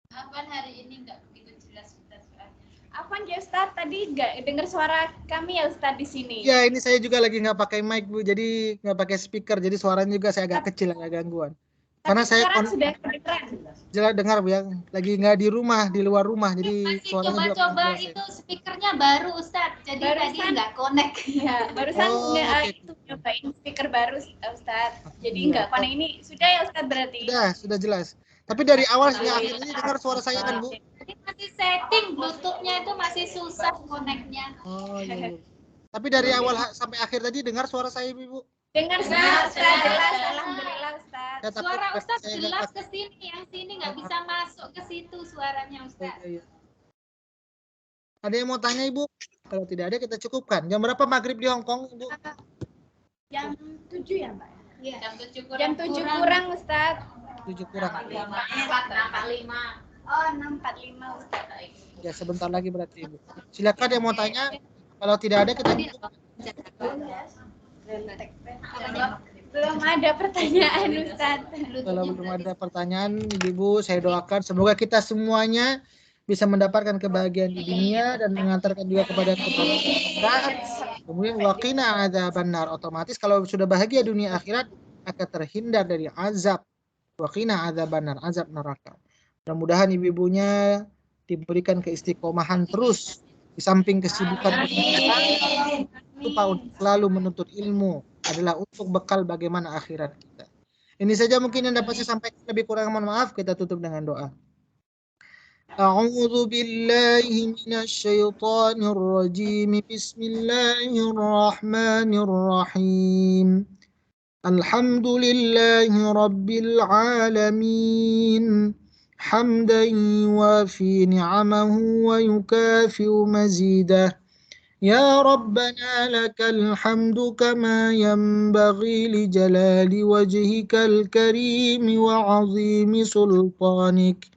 Apaan hari ini nggak begitu jelas Ustaz soalnya. Apaan ya Ustaz? Tadi nggak dengar suara kami ya Ustaz di sini. Ya, ini saya juga lagi nggak pakai mic Bu, jadi nggak pakai speaker, jadi suaranya juga saya agak kecil, agak gangguan. Karena saya sudah kedengeran. jelas dengar Bu ya, lagi nggak di rumah, di luar rumah, jadi Masih suaranya juga coba-coba jelas, itu speakernya baru Ustaz, jadi tadi nggak connect. Ya, barusan okay. itu nyobain speaker baru Ustaz. Jadi Iya. nggak connect ini. Sudah ya Ustaz berarti? Sudah jelas. Tapi dari awal hingga akhir ini dengar suara saya kan Bu? Jadi masih setting Bluetooth-nya itu masih susah connect-nya. Oh iya. Tapi dari awal sampai akhir tadi dengar suara saya Ibu? Dengar Ustaz, jelas. Alhamdulillah Ustaz. Ya, tapi Suara Ustaz saya jelas ke sini, yang sini nggak bisa masuk ke situ suaranya Ustaz. Iya. Ada yang mau tanya Ibu? Kalau tidak ada kita cukupkan. Jam berapa maghrib di Hong Kong Ibu? Jam 7 ya Mbak? Iya. Jam 7 kurang Ustaz. 7 kurang. 4:45. Oh, 6:45 Ustaz. Ya, sebentar lagi berarti Ibu. Silakan yang mau tanya. Kalau tidak ada kita tutup. Belum ada pertanyaan Ustaz. Kalau belum ada pertanyaan, Ibu, saya doakan semoga kita semuanya bisa mendapatkan kebahagiaan di dunia dan mengantarkan juga kepada akhirat. Kemudian waqina adzabannar, otomatis kalau sudah bahagia dunia akhirat akan terhindar dari azab. Waqina adzabannar, azab neraka. Mudah-mudahan ibu-ibunya diberikan keistiqomahan terus di samping kesibukan lupa untuk selalu menuntut ilmu adalah untuk bekal bagaimana akhirat kita. Ini saja mungkin yang dapat saya sampaikan, lebih kurang mohon maaf. Kita tutup dengan doa. A'udzu billahi minasyaitonir rajim. Bismillahirrahmanirrahim. Alhamdulillahi rabbil alamin. Hamdan yuwafi ni'amahu wa yukafi'u mazidah. Ya Rabbana lakal hamdu kama yanbaghi li jalali wajhikal karim wa 'azimi sultanik.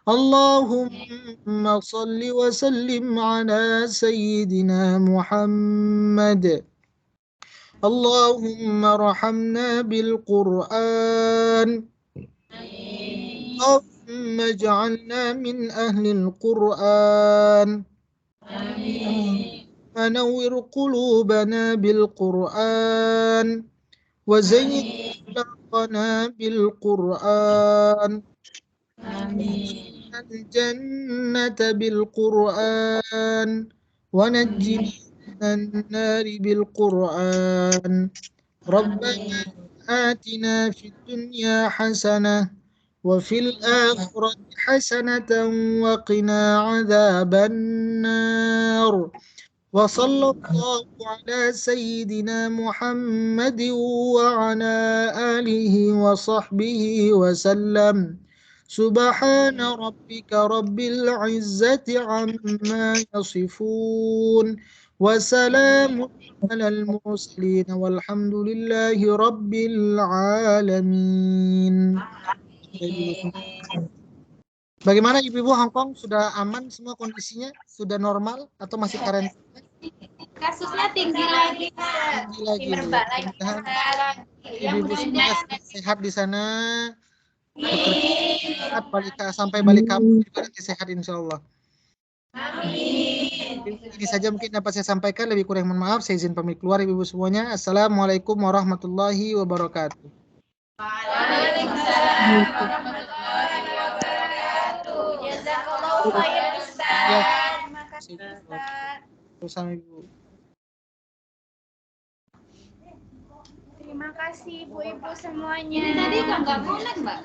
اللهم صل وسلم على سيدنا محمد. اللهم ارحمنا بالقرآن. اللهم اجعلنا من أهل القرآن. ونور قلوبنا بالقرآن وزين أخلاقنا بالقرآن. الجنة بالقرآن ونجنا من النار بالقرآن. ربنا آتنا في الدنيا حسنة وفي الآخرة حسنة وقنا عذاب النار. وصلى الله على سيدنا محمد وعلى آله وصحبه وسلم. سبحان ربك رب العزة عما يصفون وسلام على المرسلين والحمد لله رب العالمين. Bagaimana ibu-ibu Hong Kong, sudah aman semua kondisinya? Sudah normal atau masih karantina? Kasusnya tinggi lagi, Tinggi lagi. Mudah-mudahan ibu-ibu semua sehat di sana. Bekerja balik sampai balik kampung juga nanti sehat insya Allah. Amin. Ini saja mungkin dapat saya sampaikan, lebih kurang mohon maaf. Saya izin pamit keluar ibu-ibu semuanya. Assalamualaikum warahmatullahi wabarakatuh. Waalaikumsalam warahmatullahi wabarakatuh. Jazakallahu khairan Ustaz. Terima kasih Ustaz. Bersama ibu. Terima kasih ibu-ibu semuanya. Ini tadi kan nggak connect, Mbak.